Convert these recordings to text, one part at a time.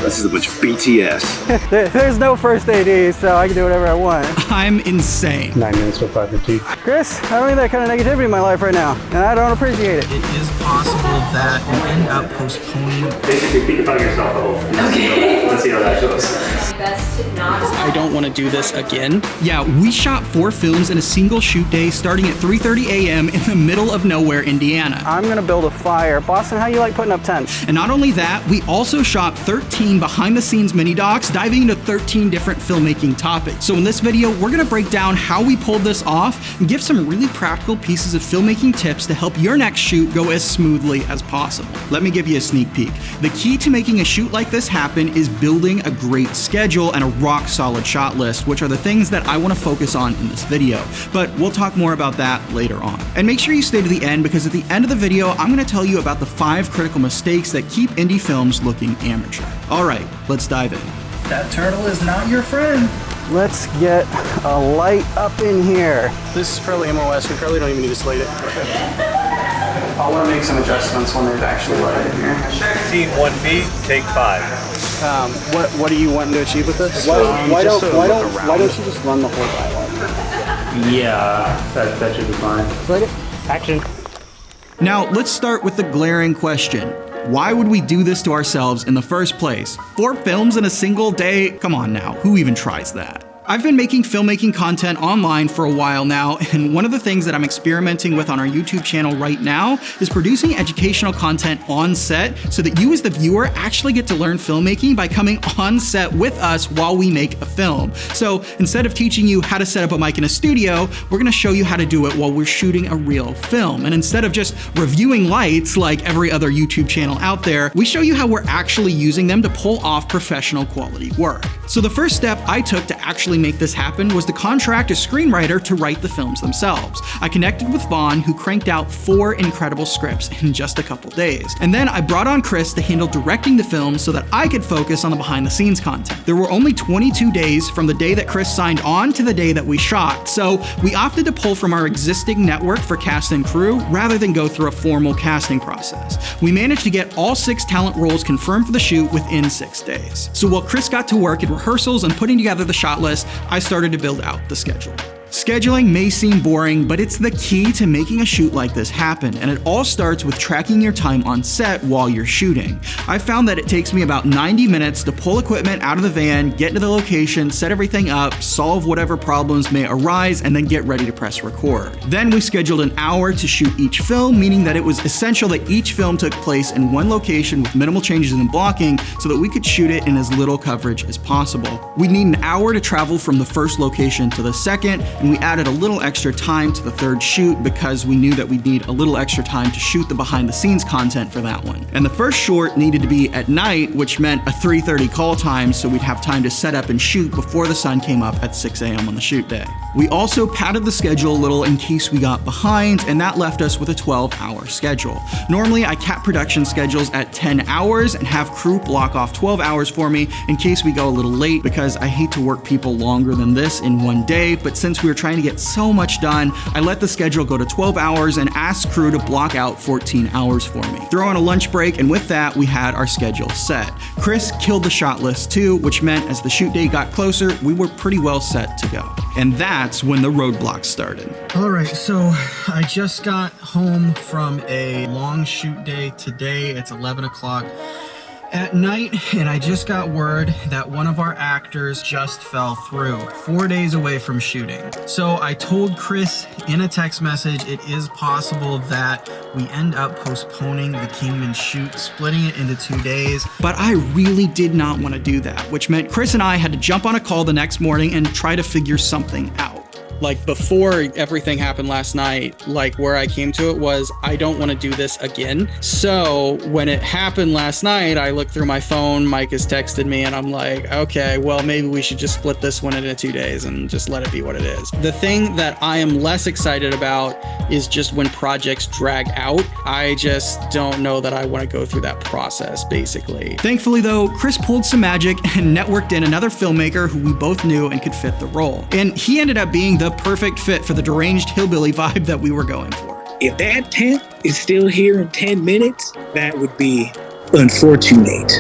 This is a bunch of BTS. There's no first AD, so I can do whatever I want. I'm insane. 9 minutes with 5 15. Chris, I don't need that kind of negativity in my life right now, and I don't appreciate it. It is possible that we end up postponing. Basically, think about yourself the whole thing. Okay. Let's see how that goes. Best to not. I don't want to do this again. Yeah, we shot 4 films in a single shoot day starting at 3:30 a.m. in the middle of nowhere, Indiana. I'm gonna build a fire. Boston, how you like putting up tents? And not only that, we also shot 13 behind-the-scenes mini-docs diving into 13 different filmmaking topics. So in this video, we're gonna break down how we pulled this off and give some really practical pieces of filmmaking tips to help your next shoot go as smoothly as possible. Let me give you a sneak peek. The key to making a shoot like this happen is building a great schedule and a rock-solid shot list, which are the things that I want to focus on in this video. But we'll talk more about that later on. And make sure you stay to the end, because at the end of the video, I'm going to tell you about the 5 critical mistakes that keep indie films looking amateur. All right, let's dive in. That turtle is not your friend. Let's get a light up in here. This is probably MOS. We probably don't even need to slate it. I want to make some adjustments when there's actually light in here. Scene 1B, take 5. What are you wanting to achieve with this? Why don't you just run the whole dialogue? Yeah, that should be fine. Slate it. Action. Now, let's start with the glaring question. Why would we do this to ourselves in the first place? 4 films in a single day? Come on now, who even tries that? I've been making filmmaking content online for a while now, and one of the things that I'm experimenting with on our YouTube channel right now is producing educational content on set so that you as the viewer actually get to learn filmmaking by coming on set with us while we make a film. So instead of teaching you how to set up a mic in a studio, we're gonna show you how to do it while we're shooting a real film. And instead of just reviewing lights like every other YouTube channel out there, we show you how we're actually using them to pull off professional quality work. So the first step I took to actually make this happen was to contract a screenwriter to write the films themselves. I connected with Vaughn, who cranked out 4 incredible scripts in just a couple days. And then I brought on Chris to handle directing the film so that I could focus on the behind the scenes content. There were only 22 days from the day that Chris signed on to the day that we shot, so we opted to pull from our existing network for cast and crew rather than go through a formal casting process. We managed to get all 6 talent roles confirmed for the shoot within 6 days. So while Chris got to work in rehearsals and putting together the shot list, I started to build out the schedule. Scheduling may seem boring, but it's the key to making a shoot like this happen, and it all starts with tracking your time on set while you're shooting. I found that it takes me about 90 minutes to pull equipment out of the van, get to the location, set everything up, solve whatever problems may arise, and then get ready to press record. Then we scheduled an hour to shoot each film, meaning that it was essential that each film took place in one location with minimal changes in blocking so that we could shoot it in as little coverage as possible. We need an hour to travel from the first location to the second, and we added a little extra time to the third shoot because we knew that we'd need a little extra time to shoot the behind the scenes content for that one. And the first short needed to be at night, which meant a 3:30 call time, so we'd have time to set up and shoot before the sun came up at 6 a.m. on the shoot day. We also padded the schedule a little in case we got behind, and that left us with a 12-hour schedule. Normally, I cap production schedules at 10 hours and have crew block off 12 hours for me in case we go a little late, because I hate to work people longer than this in one day, but since we were trying to get so much done, I let the schedule go to 12 hours and asked crew to block out 14 hours for me. Throw on a lunch break, and with that, we had our schedule set. Chris killed the shot list too, which meant as the shoot day got closer, we were pretty well set to go. And that's when the roadblocks started. All right, so I just got home from a long shoot day today. It's 11 o'clock at night, and I just got word that one of our actors just fell through 4 days away from shooting. So I told Chris in a text message it is possible that we end up postponing the Kingman shoot, splitting it into 2 days. But I really did not want to do that, which meant Chris and I had to jump on a call the next morning and try to figure something out. Like before everything happened last night, like where I came to it was, I don't want to do this again. So when it happened last night, I looked through my phone, Mike has texted me, and I'm like, okay, well, maybe we should just split this one into 2 days and just let it be what it is. The thing that I am less excited about is just when projects drag out. I just don't know that I want to go through that process, basically. Thankfully though, Chris pulled some magic and networked in another filmmaker who we both knew and could fit the role. And he ended up being the perfect fit for the deranged hillbilly vibe that we were going for. If that tent is still here in 10 minutes, that would be unfortunate.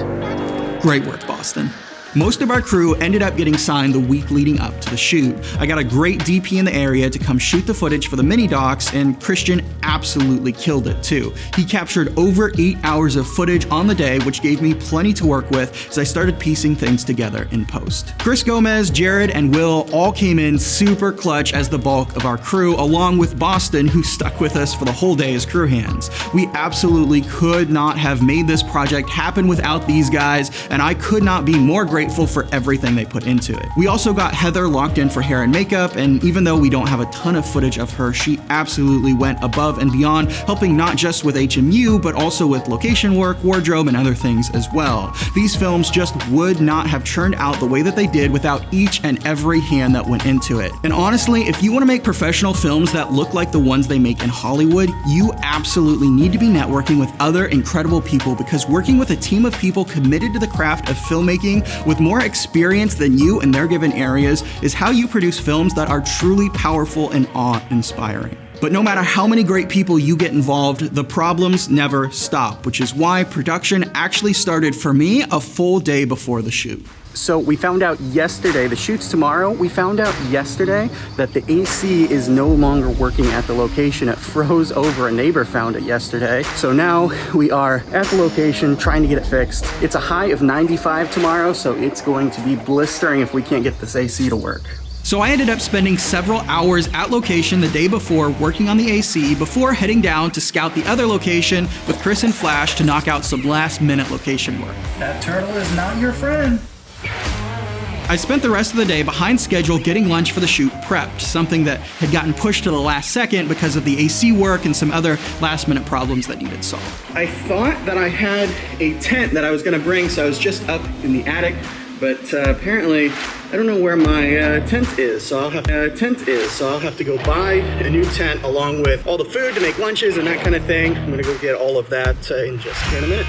Great work, Boston. Most of our crew ended up getting signed the week leading up to the shoot. I got a great DP in the area to come shoot the footage for the mini docs, and Christian absolutely killed it too. He captured over 8 hours of footage on the day, which gave me plenty to work with as I started piecing things together in post. Chris Gomez, Jared, and Will all came in super clutch as the bulk of our crew, along with Boston, who stuck with us for the whole day as crew hands. We absolutely could not have made this project happen without these guys, and I could not be more grateful for everything they put into it. We also got Heather locked in for hair and makeup, and even though we don't have a ton of footage of her, she absolutely went above and beyond, helping not just with HMU, but also with location work, wardrobe, and other things as well. These films just would not have churned out the way that they did without each and every hand that went into it. And honestly, if you want to make professional films that look like the ones they make in Hollywood, you absolutely need to be networking with other incredible people, because working with a team of people committed to the craft of filmmaking with more experience than you in their given areas is how you produce films that are truly powerful and awe-inspiring. But no matter how many great people you get involved, the problems never stop, which is why production actually started for me a full day before the shoot. So we found out yesterday, the shoot's tomorrow, we found out yesterday that the AC is no longer working at the location. It froze over, a neighbor found it yesterday. So now we are at the location trying to get it fixed. It's a high of 95 tomorrow, so it's going to be blistering if we can't get this AC to work. So I ended up spending several hours at location the day before working on the AC before heading down to scout the other location with Chris and Flash to knock out some last-minute location work. That turtle is not your friend. I spent the rest of the day behind schedule getting lunch for the shoot prepped, something that had gotten pushed to the last second because of the AC work and some other last-minute problems that needed solved. I thought that I had a tent that I was gonna bring, so I was just up in the attic, but apparently I don't know where my tent is, so I'll have to go buy a new tent along with all the food to make lunches and that kind of thing. I'm gonna go get all of that in just a minute.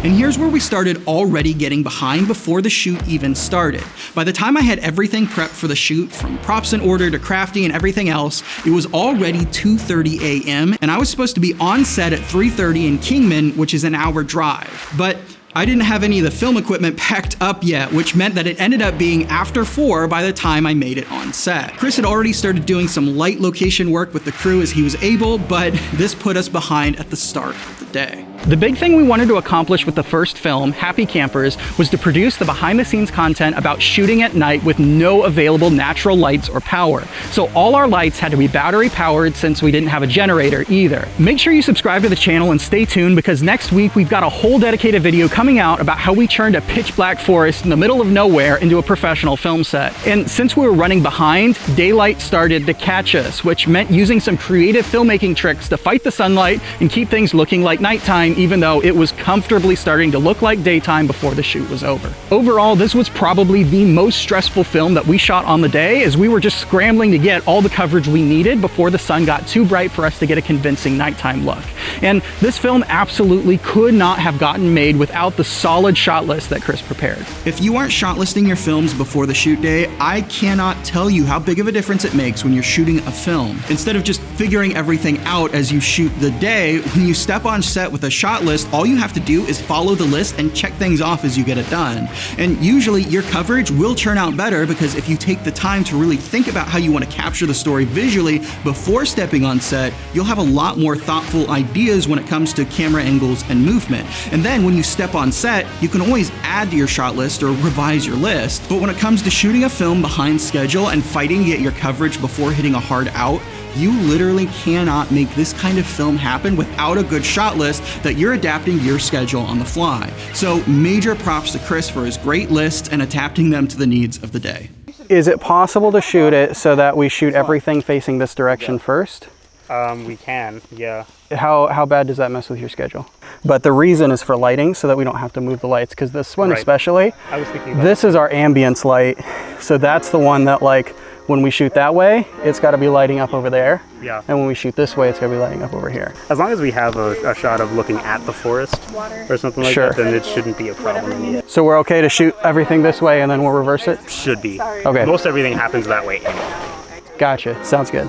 And here's where we started already getting behind before the shoot even started. By the time I had everything prepped for the shoot, from props in order to crafting and everything else, it was already 2:30 a.m. and I was supposed to be on set at 3:30 in Kingman, which is an hour drive. But I didn't have any of the film equipment packed up yet, which meant that it ended up being after 4 by the time I made it on set. Chris had already started doing some light location work with the crew as he was able, but this put us behind at the start of the day. The big thing we wanted to accomplish with the first film, Happy Campers, was to produce the behind-the-scenes content about shooting at night with no available natural lights or power. So all our lights had to be battery-powered since we didn't have a generator either. Make sure you subscribe to the channel and stay tuned, because next week we've got a whole dedicated video coming out about how we turned a pitch-black forest in the middle of nowhere into a professional film set. And since we were running behind, daylight started to catch us, which meant using some creative filmmaking tricks to fight the sunlight and keep things looking like nighttime, even though it was comfortably starting to look like daytime before the shoot was over. Overall, this was probably the most stressful film that we shot on the day, as we were just scrambling to get all the coverage we needed before the sun got too bright for us to get a convincing nighttime look. And this film absolutely could not have gotten made without the solid shot list that Chris prepared. If you aren't shot listing your films before the shoot day, I cannot tell you how big of a difference it makes when you're shooting a film. Instead of just figuring everything out as you shoot the day, when you step on set with a shot list, all you have to do is follow the list and check things off as you get it done. And usually your coverage will turn out better, because if you take the time to really think about how you want to capture the story visually before stepping on set, you'll have a lot more thoughtful ideas when it comes to camera angles and movement. And then when you step on set, you can always add to your shot list or revise your list. But when it comes to shooting a film behind schedule and fighting to get your coverage before hitting a hard out, you literally cannot make this kind of film happen without a good shot list that you're adapting your schedule on the fly. So major props to Chris for his great list and adapting them to the needs of the day. Is it possible to shoot it so that we shoot everything facing this direction first? We can, yeah. How bad does that mess with your schedule? But the reason is for lighting, so that we don't have to move the lights, because this one especially, I was thinking this is our ambience light. So that's the one that, like, when we shoot that way, it's got to be lighting up over there. Yeah. And when we shoot this way, it's going to be lighting up over here. As long as we have a shot of looking at the forest or something like that, then it shouldn't be a problem. So we're okay to shoot everything this way and then we'll reverse it? Should be. Okay. Most everything happens that way. Gotcha. Sounds good.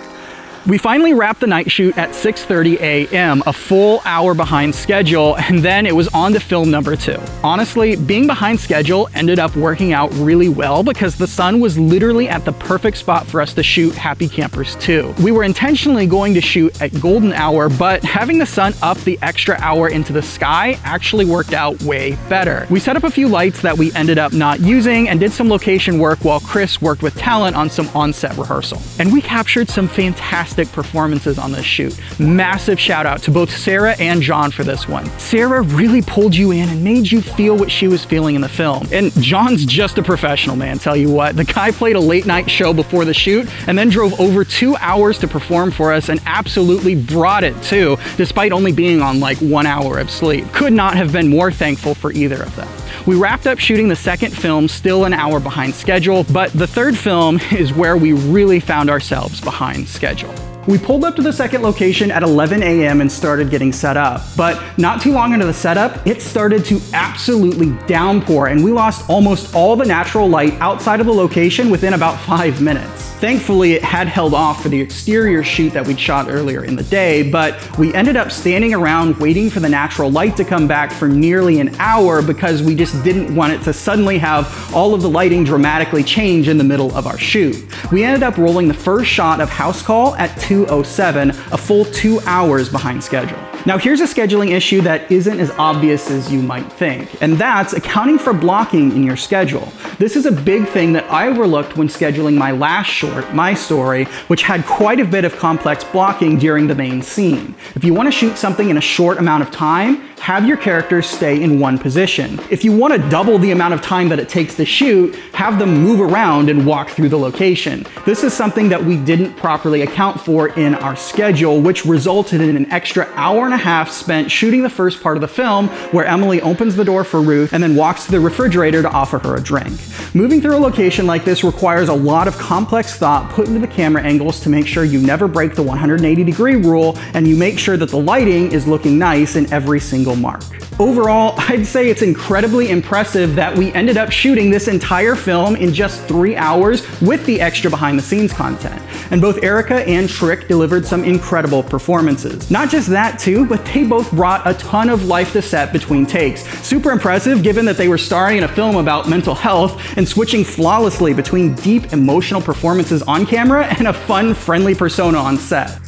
We finally wrapped the night shoot at 6:30 a.m., a full hour behind schedule, and then it was on to film number 2. Honestly, being behind schedule ended up working out really well because the sun was literally at the perfect spot for us to shoot Happy Campers 2. We were intentionally going to shoot at golden hour, but having the sun up the extra hour into the sky actually worked out way better. We set up a few lights that we ended up not using and did some location work while Chris worked with talent on some on-set rehearsal. And we captured some fantastic performances on this shoot. Massive shout out to both Sarah and John for this one. Sarah really pulled you in and made you feel what she was feeling in the film. And John's just a professional, man, tell you what. The guy played a late night show before the shoot and then drove over 2 hours to perform for us and absolutely brought it too, despite only being on like 1 hour of sleep. Could not have been more thankful for either of them. We wrapped up shooting the second film still an hour behind schedule, but the third film is where we really found ourselves behind schedule. We pulled up to the second location at 11 a.m. and started getting set up, but not too long into the setup, it started to absolutely downpour and we lost almost all the natural light outside of the location within about 5 minutes. Thankfully, it had held off for the exterior shoot that we'd shot earlier in the day, but we ended up standing around waiting for the natural light to come back for nearly an hour because we just didn't want it to suddenly have all of the lighting dramatically change in the middle of our shoot. We ended up rolling the first shot of House Call at 2:07, a full 2 hours behind schedule. Now here's a scheduling issue that isn't as obvious as you might think, and that's accounting for blocking in your schedule. This is a big thing that I overlooked when scheduling my last short, My Story, which had quite a bit of complex blocking during the main scene. If you want to shoot something in a short amount of time, have your characters stay in one position. If you want to double the amount of time that it takes to shoot, have them move around and walk through the location. This is something that we didn't properly account for in our schedule, which resulted in an extra hour and a half spent shooting the first part of the film where Emily opens the door for Ruth and then walks to the refrigerator to offer her a drink. Moving through a location like this requires a lot of complex thought put into the camera angles to make sure you never break the 180-degree rule and you make sure that the lighting is looking nice in every single mark. Overall, I'd say it's incredibly impressive that we ended up shooting this entire film in just 3 hours with the extra behind the scenes content. And both Erica and Trick delivered some incredible performances. Not just that too, but they both brought a ton of life to set between takes. Super impressive given that they were starring in a film about mental health and switching flawlessly between deep emotional performances on camera and a fun, friendly persona on set.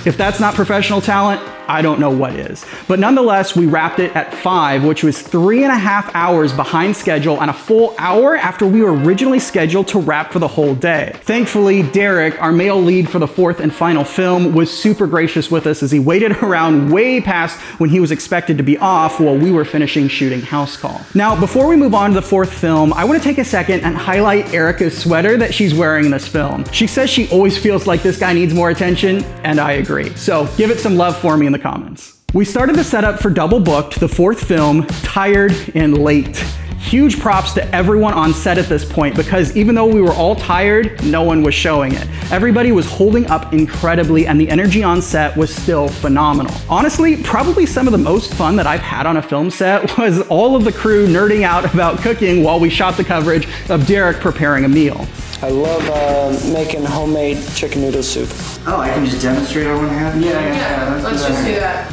If that's not professional talent, I don't know what is. But nonetheless, we wrapped it at 5, which was 3.5 hours behind schedule and a full hour after we were originally scheduled to wrap for the whole day. Thankfully, Derek, our male lead for the fourth and final film, was super gracious with us as he waited around way past when he was expected to be off while we were finishing shooting House Call. Now, before we move on to the fourth film, I want to take a second and highlight Erica's sweater that she's wearing in this film. She says she always feels like this guy needs more attention, and I agree. So give it some love for me in the comments. We started the setup for Double Booked, the fourth film, tired and late. Huge props to everyone on set at this point because even though we were all tired, no one was showing it. Everybody was holding up incredibly and the energy on set was still phenomenal. Honestly, probably some of the most fun that I've had on a film set was all of the crew nerding out about cooking while we shot the coverage of Derek preparing a meal. I love making homemade chicken noodle soup. Oh, I can just demonstrate on one hand? Yeah, let's just do that.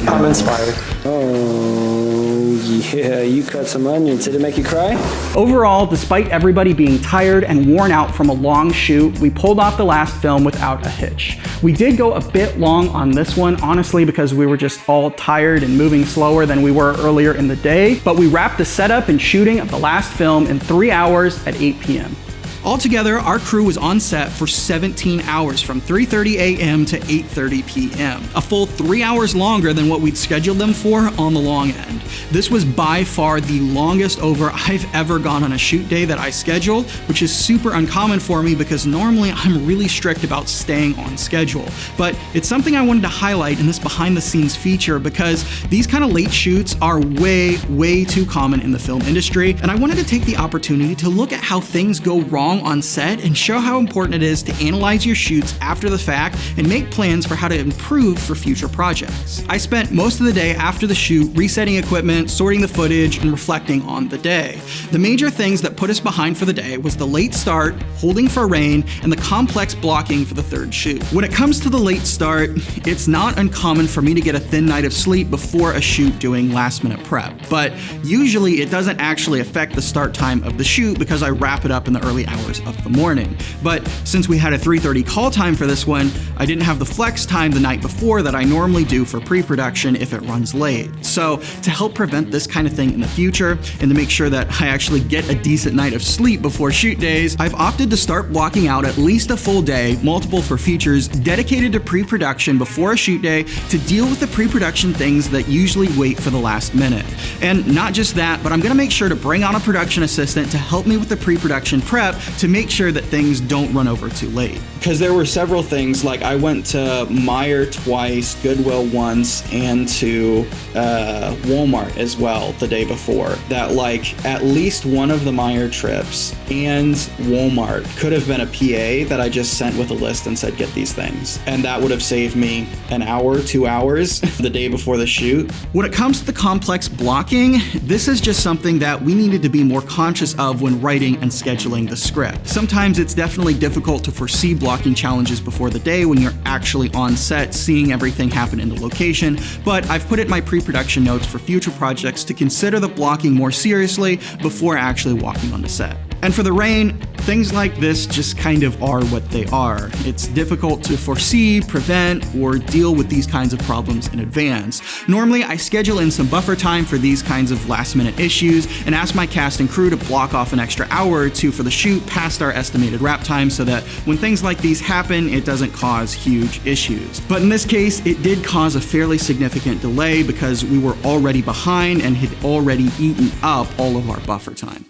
I'm inspired. Oh, yeah, you cut some onions. Did it make you cry? Overall, despite everybody being tired and worn out from a long shoot, we pulled off the last film without a hitch. We did go a bit long on this one, honestly, because we were just all tired and moving slower than we were earlier in the day, but we wrapped the setup and shooting of the last film in 3 hours at 8 p.m. Altogether, our crew was on set for 17 hours from 3:30 a.m. to 8:30 p.m., a full 3 hours longer than what we'd scheduled them for on the long end. This was by far the longest over I've ever gone on a shoot day that I scheduled, which is super uncommon for me because normally I'm really strict about staying on schedule. But it's something I wanted to highlight in this behind the scenes feature because these kind of late shoots are way too common in the film industry, and I wanted to take the opportunity to look at how things go wrong wrong on set and show how important it is to analyze your shoots after the fact and make plans for how to improve for future projects. I spent most of the day after the shoot resetting equipment, sorting the footage, and reflecting on the day. The major things that put us behind for the day was the late start, holding for rain, and the complex blocking for the third shoot. When it comes to the late start, it's not uncommon for me to get a thin night of sleep before a shoot doing last-minute prep, but usually it doesn't actually affect the start time of the shoot because I wrap it up in the early hours of the morning. But since we had a 3:30 call time for this one, I didn't have the flex time the night before that I normally do for pre-production if it runs late. So to help prevent this kind of thing in the future and to make sure that I actually get a decent night of sleep before shoot days, I've opted to start blocking out at least a full day, multiple for features, dedicated to pre-production before a shoot day to deal with the pre-production things that usually wait for the last minute. And not just that, but I'm gonna make sure to bring on a production assistant to help me with the pre-production prep to make sure that things don't run over too late. Because there were several things, like I went to Meijer twice, Goodwill once, and to Walmart as well the day before, that like at least one of the Meijer trips and Walmart could have been a PA that I just sent with a list and said, get these things. And that would have saved me an hour, 2 hours the day before the shoot. When it comes to the complex blocking, this is just something that we needed to be more conscious of when writing and scheduling the script. Sometimes it's definitely difficult to foresee blocking challenges before the day when you're actually on set seeing everything happen in the location, but I've put it in my pre-production notes for future projects to consider the blocking more seriously before actually walking on the set. And for the rain, things like this just kind of are what they are. It's difficult to foresee, prevent, or deal with these kinds of problems in advance. Normally, I schedule in some buffer time for these kinds of last-minute issues and ask my cast and crew to block off an extra hour or two for the shoot past our estimated wrap time so that when things like these happen, it doesn't cause huge issues. But in this case, it did cause a fairly significant delay because we were already behind and had already eaten up all of our buffer time.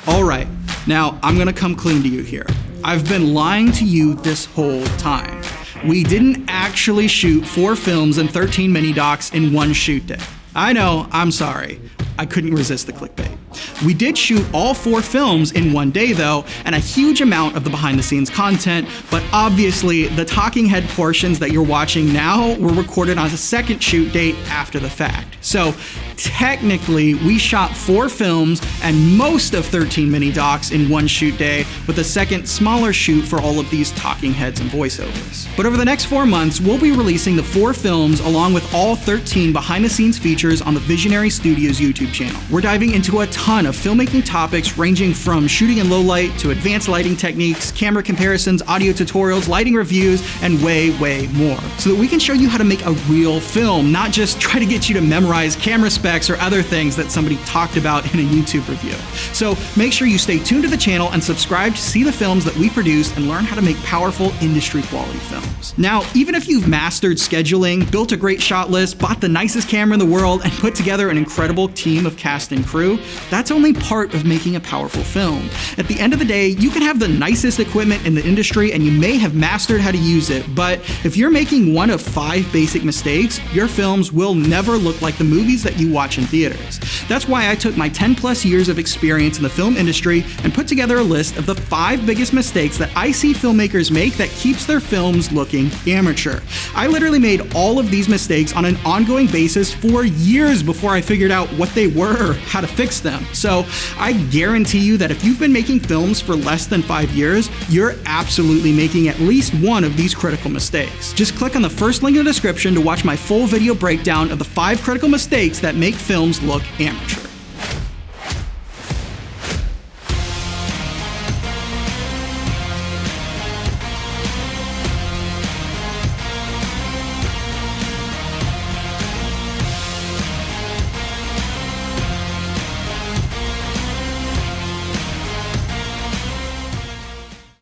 All right, now I'm gonna come clean to you here. I've been lying to you this whole time. We didn't actually shoot 4 films and 13 mini docs in one shoot day. I know, I'm sorry. I couldn't resist the clickbait. We did shoot all 4 films in one day though, and a huge amount of the behind the scenes content, but obviously the talking head portions that you're watching now were recorded on a second shoot date after the fact. So technically we shot 4 films and most of 13 mini docs in one shoot day with a second smaller shoot for all of these talking heads and voiceovers. But over the next 4 months, we'll be releasing the 4 films along with all 13 behind the scenes features on the Visionary Studios YouTube channel. We're diving into a ton of filmmaking topics ranging from shooting in low light to advanced lighting techniques, camera comparisons, audio tutorials, lighting reviews, and way more, so that we can show you how to make a real film, not just try to get you to memorize camera specs or other things that somebody talked about in a YouTube review. So make sure you stay tuned to the channel and subscribe to see the films that we produce and learn how to make powerful industry quality films. Now, even if you've mastered scheduling, built a great shot list, bought the nicest camera in the world, and put together an incredible team of cast and crew, that's only part of making a powerful film. At the end of the day, you can have the nicest equipment in the industry and you may have mastered how to use it, but if you're making one of 5 basic mistakes, your films will never look like the movies that you watch in theaters. That's why I took my 10+ years of experience in the film industry and put together a list of the 5 biggest mistakes that I see filmmakers make that keeps their films looking amateur. I literally made all of these mistakes on an ongoing basis for years before I figured out what they were or how to fix them. So I guarantee you that if you've been making films for less than 5 years, you're absolutely making at least one of these critical mistakes. Just click on the first link in the description to watch my full video breakdown of the 5 critical mistakes that make films look amateur.